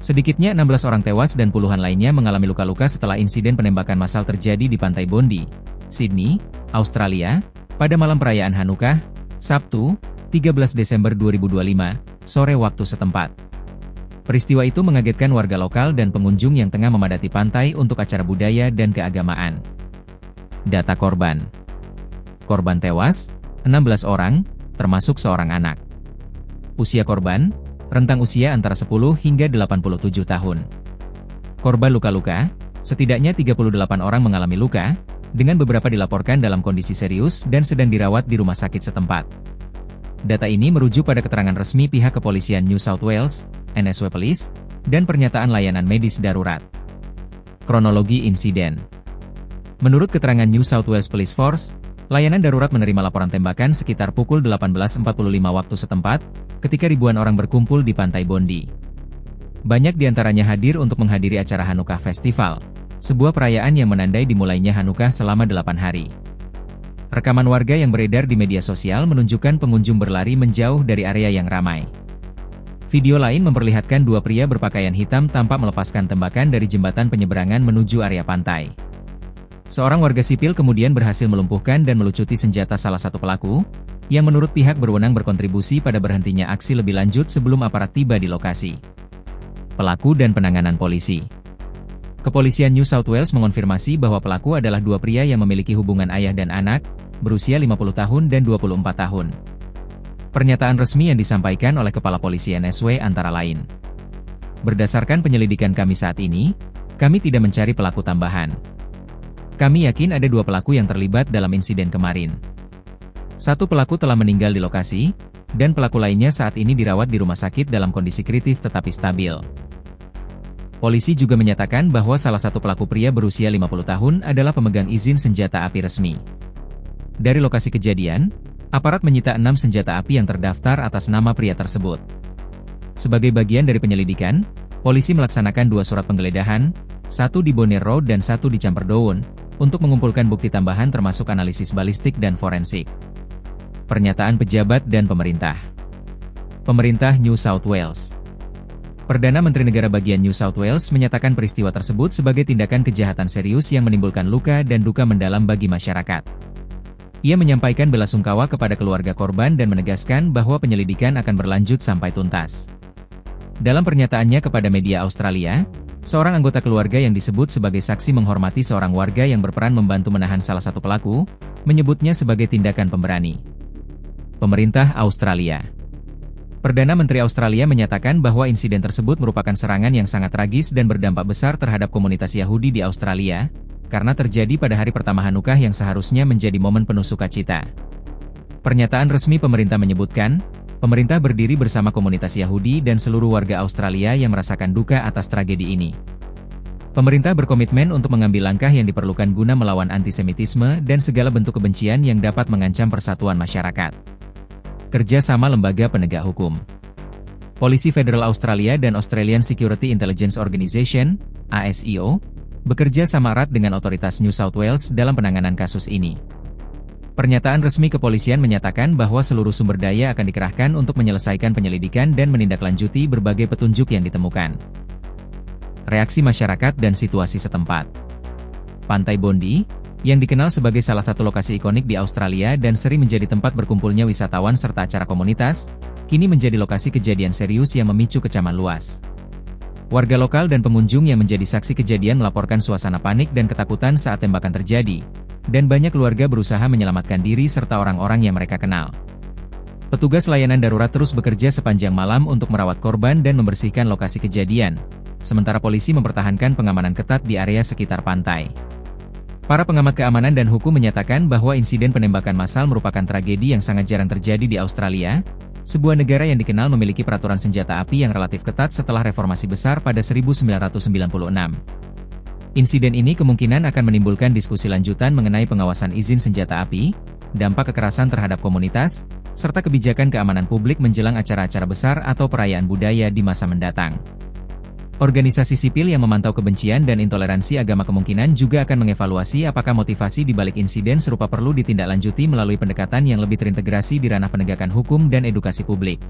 Sedikitnya 16 orang tewas dan puluhan lainnya mengalami luka-luka setelah insiden penembakan massal terjadi di Pantai Bondi, Sydney, Australia, pada malam perayaan Hanukkah, Sabtu, 13 Desember 2025, sore waktu setempat. Peristiwa itu mengagetkan warga lokal dan pengunjung yang tengah memadati pantai untuk acara budaya dan keagamaan. Data korban. Korban tewas, 16 orang, termasuk seorang anak. Usia korban, rentang usia antara 10 hingga 87 tahun. Korban luka-luka, setidaknya 38 orang mengalami luka, dengan beberapa dilaporkan dalam kondisi serius dan sedang dirawat di rumah sakit setempat. Data ini merujuk pada keterangan resmi pihak kepolisian New South Wales, NSW Police, dan pernyataan layanan medis darurat. Kronologi insiden. Menurut keterangan New South Wales Police Force, layanan darurat menerima laporan tembakan sekitar pukul 18.45 waktu setempat, ketika ribuan orang berkumpul di Pantai Bondi. Banyak diantaranya hadir untuk menghadiri acara Hanukkah Festival, sebuah perayaan yang menandai dimulainya Hanukkah selama 8 hari. Rekaman warga yang beredar di media sosial menunjukkan pengunjung berlari menjauh dari area yang ramai. Video lain memperlihatkan dua pria berpakaian hitam tampak melepaskan tembakan dari jembatan penyeberangan menuju area pantai. Seorang warga sipil kemudian berhasil melumpuhkan dan melucuti senjata salah satu pelaku, yang menurut pihak berwenang berkontribusi pada berhentinya aksi lebih lanjut sebelum aparat tiba di lokasi. Pelaku dan penanganan polisi. Kepolisian New South Wales mengonfirmasi bahwa pelaku adalah dua pria yang memiliki hubungan ayah dan anak, berusia 50 tahun dan 24 tahun. Pernyataan resmi yang disampaikan oleh Kepala Polisi NSW antara lain. Berdasarkan penyelidikan kami saat ini, kami tidak mencari pelaku tambahan. Kami yakin ada dua pelaku yang terlibat dalam insiden kemarin. Satu pelaku telah meninggal di lokasi, dan pelaku lainnya saat ini dirawat di rumah sakit dalam kondisi kritis tetapi stabil. Polisi juga menyatakan bahwa salah satu pelaku pria berusia 50 tahun adalah pemegang izin senjata api resmi. Dari lokasi kejadian, aparat menyita 6 senjata api yang terdaftar atas nama pria tersebut. Sebagai bagian dari penyelidikan, polisi melaksanakan 2 surat penggeledahan, satu di Bonaire Road dan satu di Camperdown, untuk mengumpulkan bukti tambahan termasuk analisis balistik dan forensik. Pernyataan pejabat dan pemerintah. Pemerintah New South Wales. Perdana Menteri Negara Bagian New South Wales menyatakan peristiwa tersebut sebagai tindakan kejahatan serius yang menimbulkan luka dan duka mendalam bagi masyarakat. Ia menyampaikan belasungkawa kepada keluarga korban dan menegaskan bahwa penyelidikan akan berlanjut sampai tuntas. Dalam pernyataannya kepada media Australia, seorang anggota keluarga yang disebut sebagai saksi menghormati seorang warga yang berperan membantu menahan salah satu pelaku, menyebutnya sebagai tindakan pemberani. Pemerintah Australia. Perdana Menteri Australia menyatakan bahwa insiden tersebut merupakan serangan yang sangat tragis dan berdampak besar terhadap komunitas Yahudi di Australia, karena terjadi pada hari pertama Hanukkah yang seharusnya menjadi momen penuh sukacita. Pernyataan resmi pemerintah menyebutkan, pemerintah berdiri bersama komunitas Yahudi dan seluruh warga Australia yang merasakan duka atas tragedi ini. Pemerintah berkomitmen untuk mengambil langkah yang diperlukan guna melawan antisemitisme dan segala bentuk kebencian yang dapat mengancam persatuan masyarakat. Kerja sama lembaga penegak hukum. Polisi Federal Australia dan Australian Security Intelligence Organisation, ASIO, bekerja sama erat dengan otoritas New South Wales dalam penanganan kasus ini. Pernyataan resmi kepolisian menyatakan bahwa seluruh sumber daya akan dikerahkan untuk menyelesaikan penyelidikan dan menindaklanjuti berbagai petunjuk yang ditemukan. Reaksi masyarakat dan situasi setempat. Pantai Bondi, yang dikenal sebagai salah satu lokasi ikonik di Australia dan sering menjadi tempat berkumpulnya wisatawan serta acara komunitas, kini menjadi lokasi kejadian serius yang memicu kecaman luas. Warga lokal dan pengunjung yang menjadi saksi kejadian melaporkan suasana panik dan ketakutan saat tembakan terjadi, dan banyak keluarga berusaha menyelamatkan diri serta orang-orang yang mereka kenal. Petugas layanan darurat terus bekerja sepanjang malam untuk merawat korban dan membersihkan lokasi kejadian, sementara polisi mempertahankan pengamanan ketat di area sekitar pantai. Para pengamat keamanan dan hukum menyatakan bahwa insiden penembakan massal merupakan tragedi yang sangat jarang terjadi di Australia, sebuah negara yang dikenal memiliki peraturan senjata api yang relatif ketat setelah reformasi besar pada 1996. Insiden ini kemungkinan akan menimbulkan diskusi lanjutan mengenai pengawasan izin senjata api, dampak kekerasan terhadap komunitas, serta kebijakan keamanan publik menjelang acara-acara besar atau perayaan budaya di masa mendatang. Organisasi sipil yang memantau kebencian dan intoleransi agama kemungkinan juga akan mengevaluasi apakah motivasi di balik insiden serupa perlu ditindaklanjuti melalui pendekatan yang lebih terintegrasi di ranah penegakan hukum dan edukasi publik.